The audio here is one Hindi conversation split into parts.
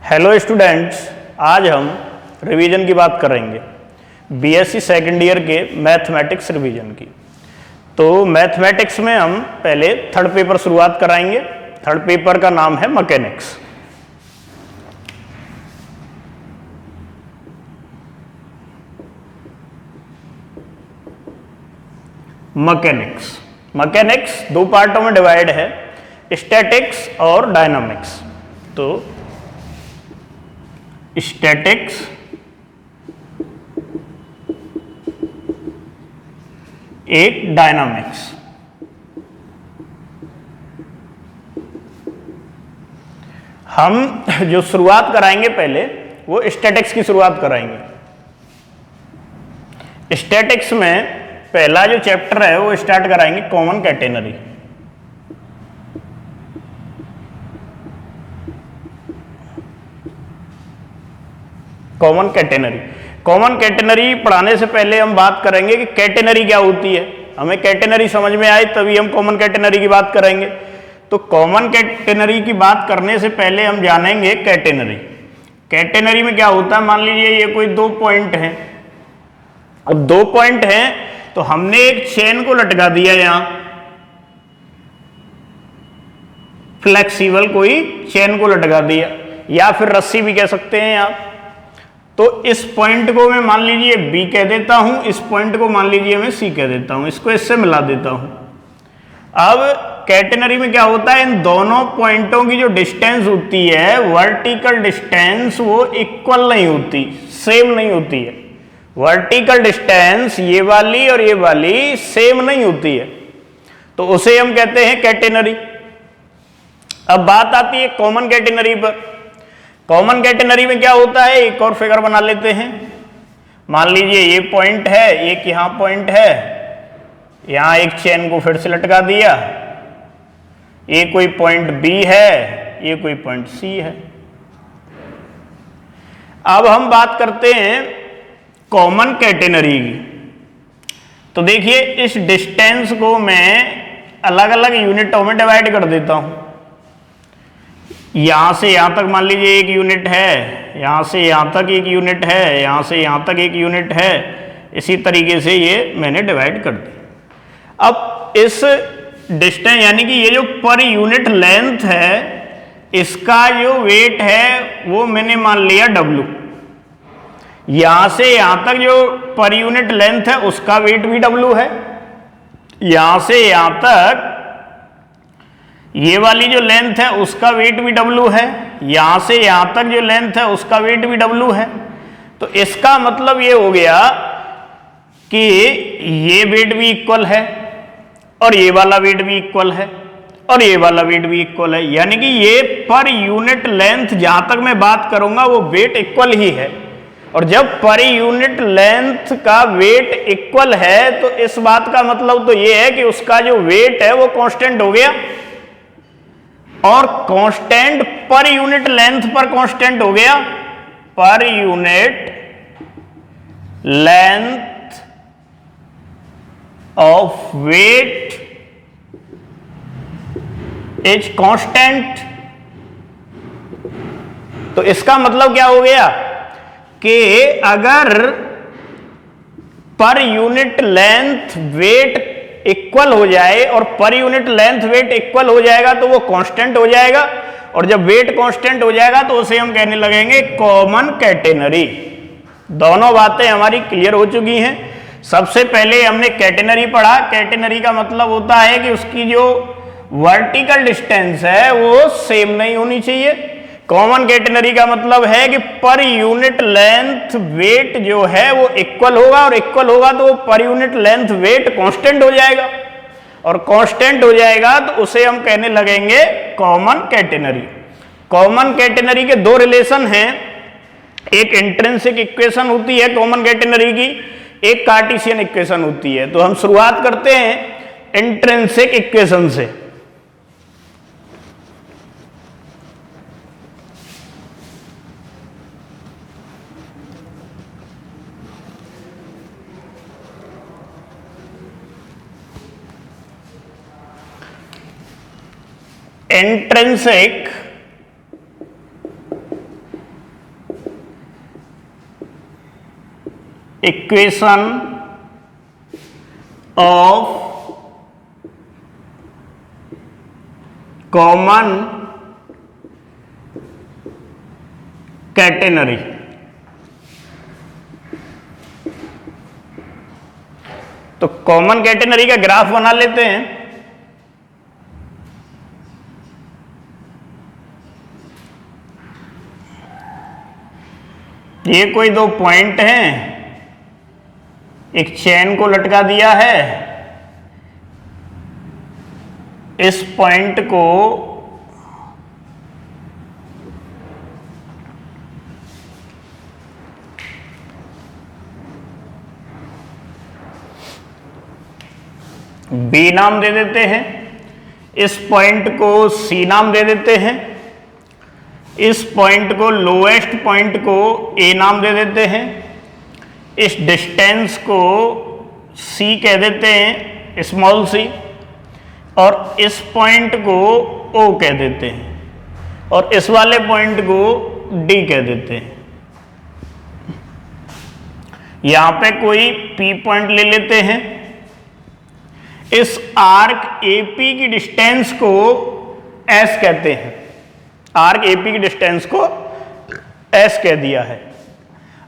हेलो स्टूडेंट्स, आज हम रिवीजन की बात करेंगे बीएससी सेकेंड ईयर के मैथमेटिक्स रिवीजन की। तो मैथमेटिक्स में हम पहले थर्ड पेपर शुरुआत कराएंगे। थर्ड पेपर का नाम है मैकेनिक्स। मैकेनिक्स दो पार्टों में डिवाइड है, स्टैटिक्स और डायनामिक्स। तो स्टैटिक्स एक डायनामिक्स। हम जो शुरुआत कराएंगे पहले वो स्टैटिक्स की शुरुआत कराएंगे। स्टैटिक्स में पहला जो चैप्टर है वो स्टार्ट कराएंगे कॉमन कैटेनरी। कॉमन कैटेनरी पढ़ाने से पहले हम बात करेंगे कि कैटेनरी क्या होती है। हमें कैटेनरी समझ में आए तभी हम कॉमन कैटेनरी की बात करेंगे। तो कॉमन कैटेनरी की बात करने से पहले हम जानेंगे कैटेनरी। कैटेनरी में क्या होता है, मान लीजिए ये कोई दो पॉइंट हैं। अब दो पॉइंट हैं तो हमने एक चेन को लटका दिया, यहां फ्लेक्सिबल कोई चेन को लटका दिया, या फिर रस्सी भी कह सकते हैं आप। तो इस पॉइंट को मैं मान लीजिए B कह देता हूं, इस पॉइंट को मान लीजिए मैं C कह देता हूं, इसको इससे मिला देता हूं। अब कैटेनरी में क्या होता है, इन दोनों पॉइंटों की जो डिस्टेंस होती है, वर्टिकल डिस्टेंस, वो इक्वल नहीं होती, सेम नहीं होती है। वर्टिकल डिस्टेंस ये वाली और ये वाली सेम नहीं होती है, तो उसे हम कहते हैं कैटेनरी। अब बात आती है कॉमन कैटेनरी पर। कॉमन कैटेनरी में क्या होता है, एक और फिगर बना लेते हैं। मान लीजिए ये पॉइंट है, एक यहां पॉइंट है, यहां एक चेन को फिर से लटका दिया, ये कोई पॉइंट B है, ये कोई पॉइंट C है। अब हम बात करते हैं कॉमन कैटेनरी की। तो देखिए इस डिस्टेंस को मैं अलग अलग यूनिटों में डिवाइड कर देता हूं। यहां से यहां तक मान लीजिए एक यूनिट है, यहां से यहां तक एक यूनिट है, यहां से यहां तक एक यूनिट है। इसी तरीके से ये मैंने डिवाइड कर दिया। अब इस डिस्टेंस यानी कि ये जो पर यूनिट लेंथ है, इसका जो वेट है वो मैंने मान लिया W। यहां से यहां तक जो पर यूनिट लेंथ है उसका वेट भी W है। यहां से यहां तक ये वाली जो लेंथ है उसका वेट भी W है। यहां से यहां तक जो लेंथ है उसका वेट भी W है। तो इसका मतलब ये हो गया कि ये वेट भी इक्वल है और ये वाला वेट भी इक्वल है और ये वाला वेट भी इक्वल है। यानी कि ये पर यूनिट लेंथ जहां तक मैं बात करूंगा वो वेट इक्वल ही है। और जब पर यूनिट लेंथ का वेट इक्वल है तो इस बात का मतलब तो ये है कि उसका जो वेट है वो कांस्टेंट हो गया। और कांस्टेंट पर यूनिट लेंथ पर कांस्टेंट हो गया। पर unit length of weight is constant. तो इसका मतलब क्या हो गया कि अगर पर यूनिट लेंथ वेट इक्वल हो जाए और पर यूनिट लेंथ वेट इक्वल हो जाएगा तो वो कांस्टेंट हो जाएगा। और जब वेट कांस्टेंट हो जाएगा तो उसे हम कहने लगेंगे कॉमन कैटेनरी। दोनों बातें हमारी क्लियर हो चुकी हैं। सबसे पहले हमने कैटेनरी पढ़ा। कैटेनरी का मतलब होता है कि उसकी जो वर्टिकल डिस्टेंस है वो सेम नहीं होनी चाहिए। कॉमन कैटेनरी का मतलब है कि पर यूनिट लेंथ वेट जो है वो इक्वल होगा, और इक्वल होगा तो वो पर यूनिट लेंथ वेट कांस्टेंट हो जाएगा, और कांस्टेंट हो जाएगा तो उसे हम कहने लगेंगे कॉमन कैटेनरी। कॉमन कैटेनरी के दो रिलेशन हैं, एक इंट्रिंसिक इक्वेशन होती है कॉमन कैटेनरी की, एक कार्टेशियन इक्वेशन होती है। तो हम शुरुआत करते हैं इंट्रिंसिक इक्वेशन से। Intrinsic equation of common catenary. तो कॉमन कैटेनरी का ग्राफ बना लेते हैं। ये कोई दो पॉइंट हैं, एक चेन को लटका दिया है, इस पॉइंट को बी नाम दे देते हैं, इस पॉइंट को सी नाम दे देते हैं, इस पॉइंट को लोएस्ट पॉइंट को ए नाम दे देते हैं, इस डिस्टेंस को सी कह देते हैं, स्मॉल सी, और इस पॉइंट को ओ कह देते हैं, और इस वाले पॉइंट को डी कह देते हैं। यहां पे कोई पी पॉइंट ले लेते हैं, इस आर्क एपी की डिस्टेंस को एस कहते हैं, आर्क एपी की डिस्टेंस को एस कह दिया है।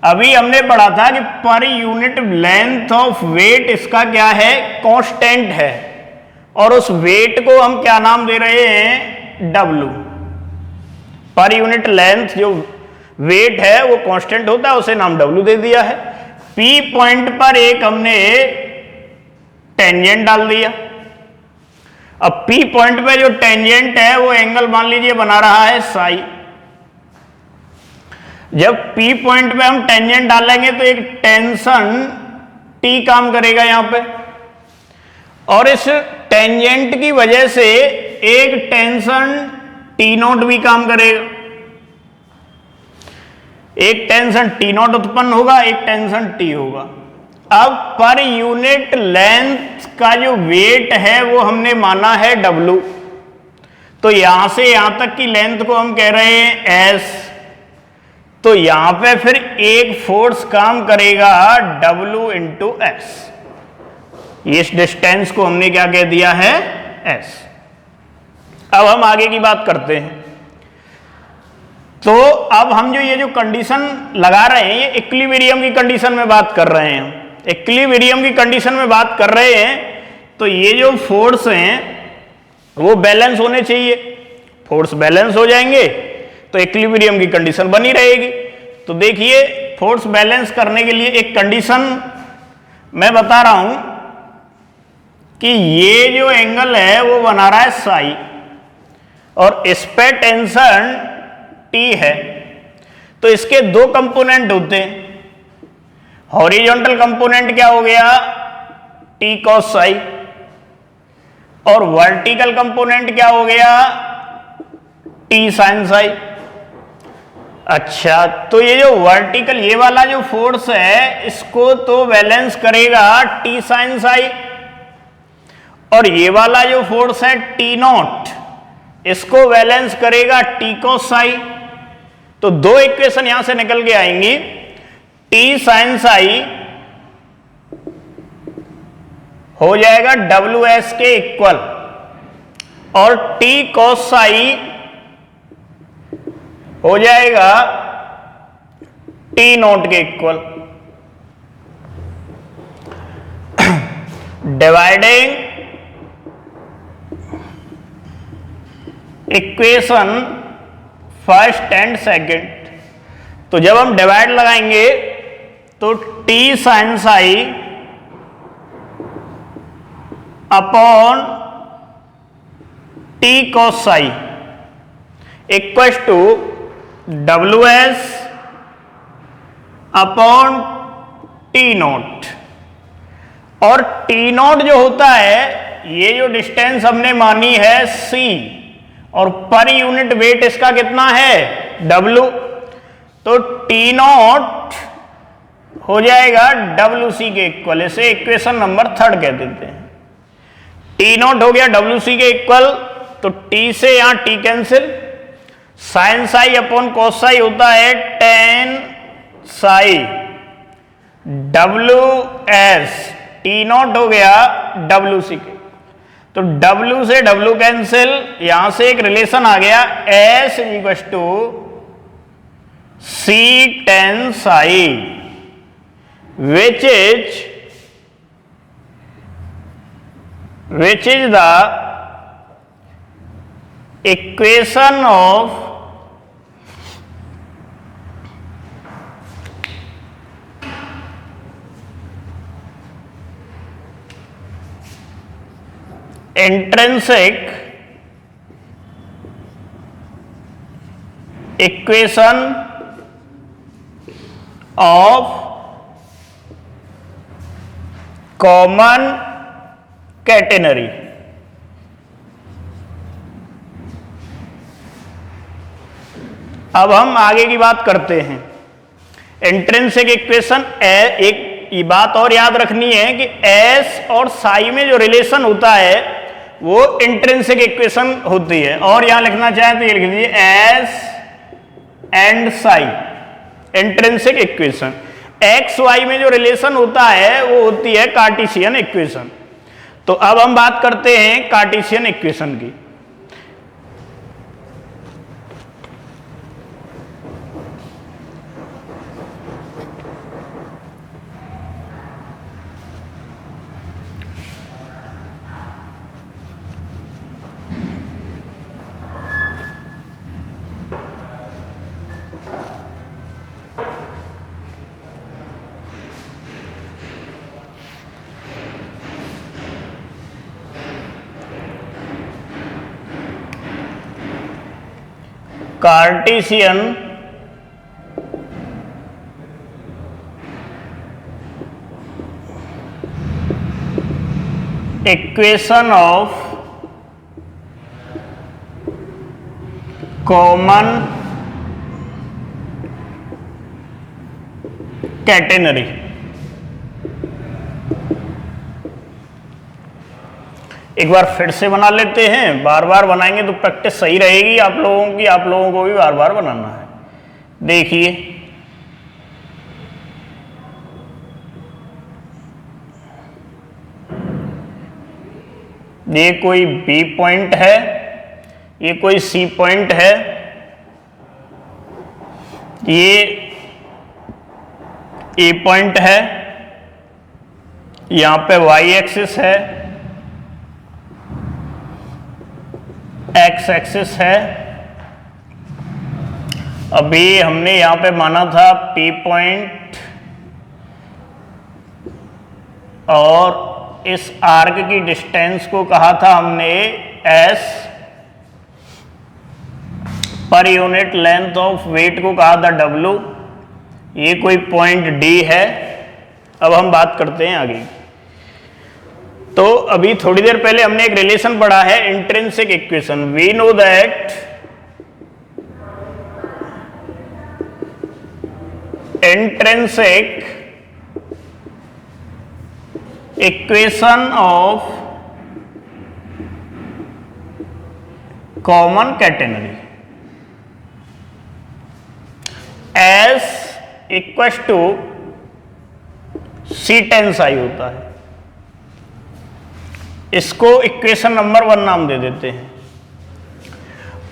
अभी हमने पढ़ा था कि पर यूनिट लेंथ ऑफ वेट इसका क्या है, कांस्टेंट है, और उस वेट को हम क्या नाम दे रहे हैं, डब्लू। पर यूनिट लेंथ जो वेट है वो कांस्टेंट होता है, उसे नाम डब्लू दे दिया है। पी पॉइंट पर एक हमने टेंजेंट डाल दिया। अब पी पॉइंट पे जो टेंजेंट है वो एंगल मान लीजिए बना रहा है साई। जब पी पॉइंट पे हम टेंजेंट डालेंगे तो एक टेंशन टी काम करेगा यहां पे, और इस टेंजेंट की वजह से एक टेंशन टी नॉट भी काम करेगा। एक टेंशन टी नॉट उत्पन्न होगा, एक टेंशन टी होगा। अब पर यूनिट लेंथ का जो वेट है वो हमने माना है डब्लू, तो यहां से यहां तक की लेंथ को हम कह रहे हैं एस। तो यहां पे फिर एक फोर्स काम करेगा डब्लू इंटू एस। इस डिस्टेंस को हमने क्या कह दिया है, एस। अब हम आगे की बात करते हैं। तो अब हम जो कंडीशन लगा रहे हैं, ये इक्विलिब्रियम की कंडीशन में बात कर रहे हैं। हम इक्विलिब्रियम की कंडीशन में बात कर रहे हैं, तो ये जो फोर्स हैं वो बैलेंस होने चाहिए। फोर्स बैलेंस हो जाएंगे तो इक्विलिब्रियम की कंडीशन बनी रहेगी। तो देखिए, फोर्स बैलेंस करने के लिए एक कंडीशन मैं बता रहा हूं कि ये जो एंगल है वो बना रहा है साई, और इस पे टेंशन टी है। तो इसके दो कंपोनेंट होते हैं। हॉरिजॉन्टल कंपोनेंट क्या हो गया, टी कॉस साई, और वर्टिकल कंपोनेंट क्या हो गया, टी साइन साई। अच्छा, तो ये जो वर्टिकल ये वाला जो फोर्स है इसको तो बैलेंस करेगा टी साइन साई, और ये वाला जो फोर्स है टी नॉट, इसको बैलेंस करेगा टी कॉस साई। तो दो इक्वेशन यहां से निकल के आएंगी, टी साइन साई हो जाएगा डब्ल्यू एस के इक्वल, और टी कॉस साई हो जाएगा टी नॉट के equal. Dividing equation first and second, तो जब हम डिवाइड लगाएंगे तो T sine psi upon T cos psi equal to W S upon T naught. और टी नॉट जो होता है, ये जो डिस्टेंस हमने मानी है सी, और पर यूनिट वेट इसका कितना है, डब्ल्यू। तो टी नॉट हो जाएगा डब्ल्यू सी के इक्वल। इसे इक्वेशन नंबर 3 कह देते हैं। टी नॉट हो गया डब्ल्यू सी के इक्वल, तो टी से यहां T cancel, sine psi upon cos psi होता है tan psi W S T naught हो गया डब्ल्यू सी के, तो W से W कैंसिल, यहां से एक रिलेशन आ गया S equal to C tan psi which is the equation of intrinsic equation of common catenary। अब हम आगे की बात करते हैं। इंट्रिंसिक इक्वेशन, एक ये बात और याद रखनी है कि S और साई में जो रिलेशन होता है वो इंट्रिंसिक इक्वेशन होती है, और यहां लिखना चाहे तो ये लिख दीजिए S and psi intrinsic equation. X Y में जो रिलेशन होता है वो होती है कार्टेशियन इक्वेशन। तो अब हम बात करते हैं कार्टेशियन इक्वेशन की। Cartesian equation of common catenary. एक बार फिर से बना लेते हैं, बार बार बनाएंगे तो प्रैक्टिस सही रहेगी आप लोगों की, आप लोगों को भी बार बार बनाना है। देखिए ये कोई बी पॉइंट है, ये कोई सी पॉइंट है, ये ए पॉइंट है, यहां पे वाई एक्सिस है, एक्स एक्सिस है। अभी हमने यहां पे माना था पी पॉइंट, और इस आर्क की डिस्टेंस को कहा था हमने एस, पर यूनिट लेंथ ऑफ वेट को कहा था डब्ल्यू। ये कोई पॉइंट डी है। अब हम बात करते हैं आगे। तो अभी थोड़ी देर पहले हमने एक रिलेशन पढ़ा है intrinsic equation. We know that intrinsic equation of common catenary S equal to C tan psi होता है। इसको इक्वेशन नंबर 1 नाम दे देते हैं।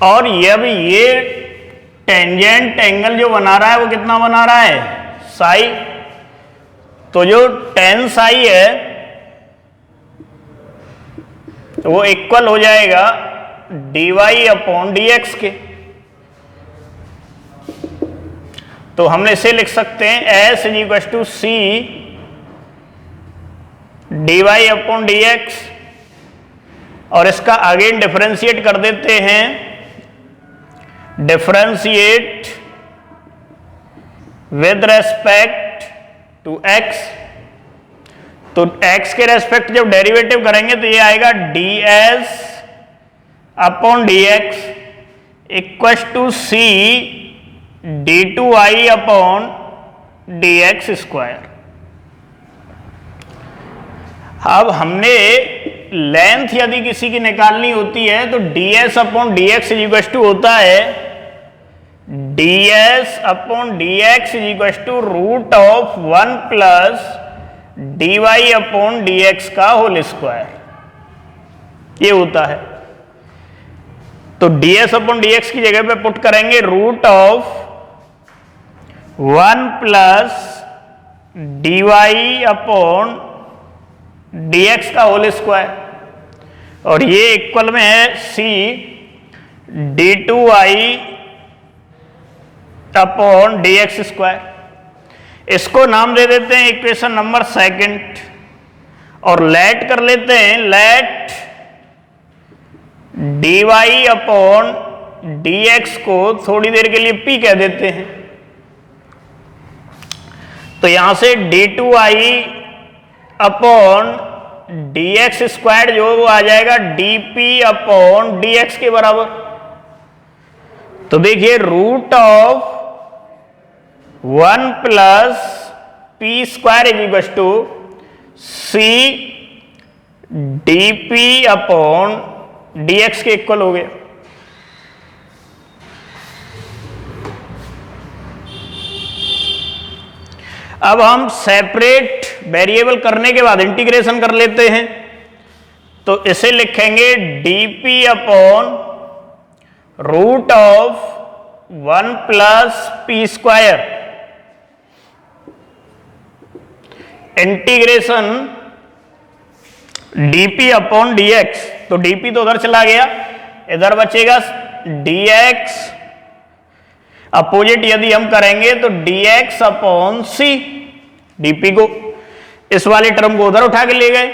और ये टेंजेंट एंगल जो बना रहा है वो कितना बना रहा है, साई। तो जो tan psi है तो वो इक्वल हो जाएगा dy अपॉन dx के। तो हम इसे लिख सकते हैं S is equal to C dy upon dx, और इसका अगेन डिफरेंशिएट कर देते हैं। Differentiate with respect to x, तो x के रेस्पेक्ट जब डेरिवेटिव करेंगे तो ये आएगा ds upon dx equal to C d2i upon dx square. अब हमने लेंथ यदि किसी की निकालनी होती है तो ds upon dx equal to होता है ds upon dx is equal to root of 1 plus dy upon dx का होल स्क्वायर, ये होता है। तो ds अपॉन dx की जगह पे पुट करेंगे root of 1 plus dy upon dx का होल स्क्वायर, और ये इक्वल में है c d2i upon dx square. इसको नाम दे देते हैं इक्वेशन नंबर सेकंड, और लेट कर लेते हैं, लेट dy अपॉन dx को थोड़ी देर के लिए p कह देते हैं। तो यहां से d2i अपॉन dx स्क्वायर जो वो आ जाएगा dp अपॉन dx के बराबर। तो देखिए root of 1 plus P square is equal to C dp upon dx के इक्वल हो गया। अब हम सेपरेट वेरिएबल करने के बाद इंटीग्रेशन कर लेते हैं, तो इसे लिखेंगे dp upon root of 1 plus P square integration dp upon dx। तो dp तो उधर चला गया, इधर बचेगा dx, अपोजिट यदि हम करेंगे तो dx अपॉन c, dp को इस वाले टर्म को उधर उठा के ले गए।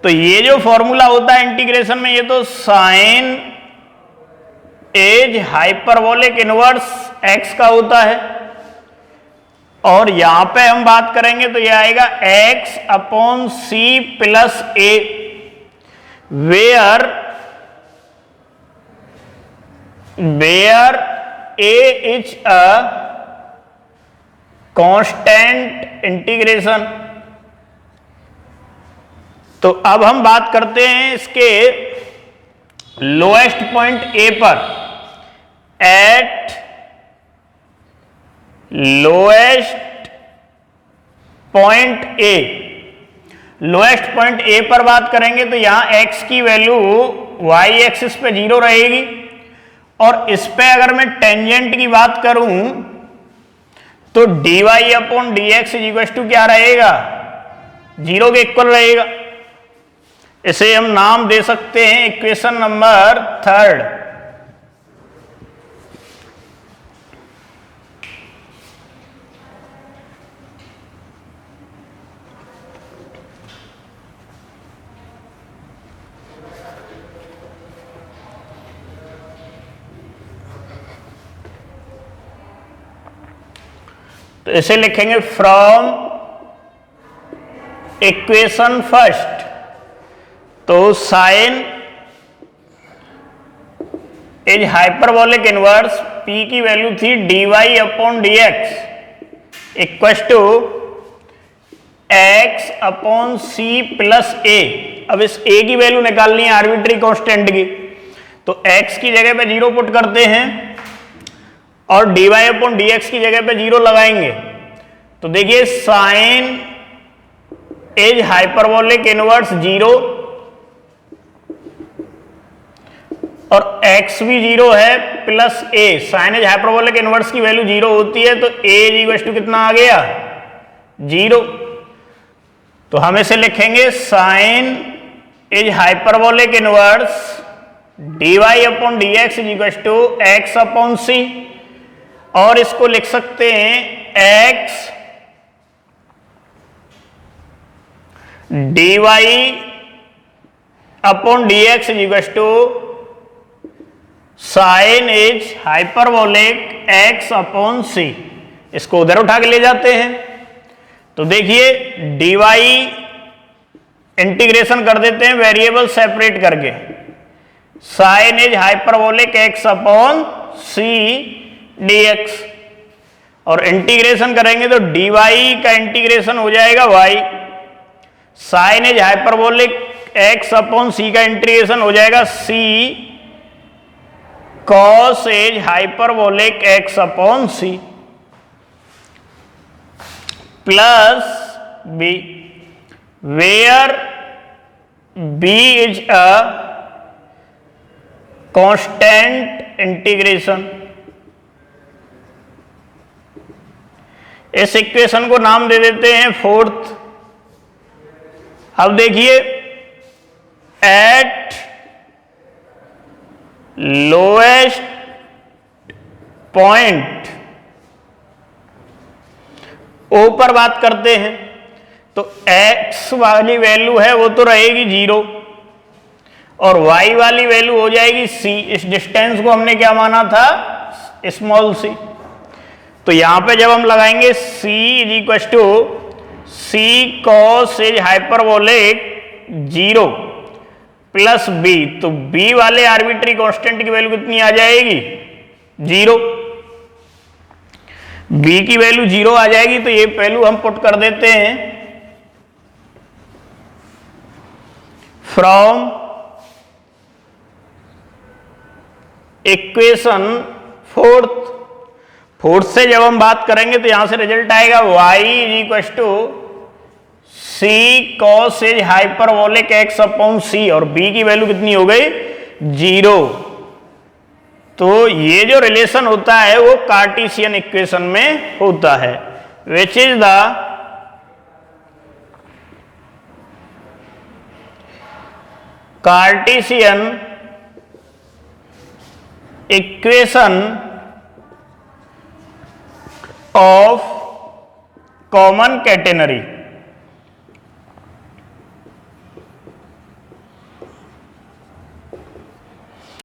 तो ये जो फॉर्मूला होता है इंटीग्रेशन में, ये तो sine h hyperbolic inverse x का होता है, और यहां पे हम बात करेंगे तो ये आएगा x upon C plus A, where a is a constant integration. तो अब हम बात करते हैं इसके लोएस्ट पॉइंट a पर, at lowest point a। Lowest point a पर बात करेंगे तो यहां x की वैल्यू y एक्सिस पे 0 रहेगी, और इस पे अगर मैं टेंजेंट की बात करूं तो dy upon dx is equal to क्या रहेगा, 0 के इक्वल रहेगा। इसे हम नाम दे सकते हैं इक्वेशन नंबर थर्ड। तो इसे लिखेंगे फ्रॉम इक्वेशन फर्स्ट। तो sine is hyperbolic inverse p की वैल्यू थी dy upon dx equal to x upon c plus a। अब इस a की वैल्यू निकालनी है आर्बिट्री कांस्टेंट की, तो x की जगह पे 0 पुट करते हैं और dy अपॉन dx की जगह पे 0 लगाएंगे। तो देखिए साइन एज हाइपरबोलिक इनवर्स 0 और x भी 0 है plus a। Sine h hyperbolic inverse की वैल्यू 0 होती है, तो a इज इक्वल टू कितना आ गया, 0। तो हम इसे लिखेंगे sine h hyperbolic inverse dy upon dx is equal to x upon c, और इसको लिख सकते हैं x dy upon dx is equal to sine h hyperbolic x upon c। इसको उधर उठा के ले जाते हैं, तो देखिए dy इंटीग्रेशन कर देते हैं वेरिएबल सेपरेट करके, sine h hyperbolic x upon c dx, और इंटीग्रेशन करेंगे तो dy का इंटीग्रेशन हो जाएगा y, sine h hyperbolic x upon c का इंटीग्रेशन हो जाएगा c cos is hyperbolic x upon c plus b, where b is a constant integration। इस इक्वेशन को नाम दे देते हैं फोर्थ। अब देखिए, एट लोएस्ट पॉइंट ओ पर बात करते हैं तो x वाली वैल्यू है वो तो रहेगी 0 और y वाली वैल्यू हो जाएगी c। इस डिस्टेंस को हमने क्या माना था, स्मॉल c। तो यहां पे जब हम लगाएंगे c is equal to c cos is hyperbolic 0 plus b, तो b वाले आर्बिट्री कांस्टेंट की वैल्यू कितनी आ जाएगी, 0। b की वैल्यू 0 आ जाएगी तो ये वैल्यू हम पुट कर देते हैं फ्रॉम इक्वेशन फोर्थ से जब हम बात करेंगे तो यहां से रिजल्ट आएगा y is equal to c cos is hyperbolic x upon c और b की वैल्यू कितनी हो गई, 0। तो ये जो रिलेशन होता है वो कार्टेशियन इक्वेशन में होता है, which is the Cartesian equation of common catenary.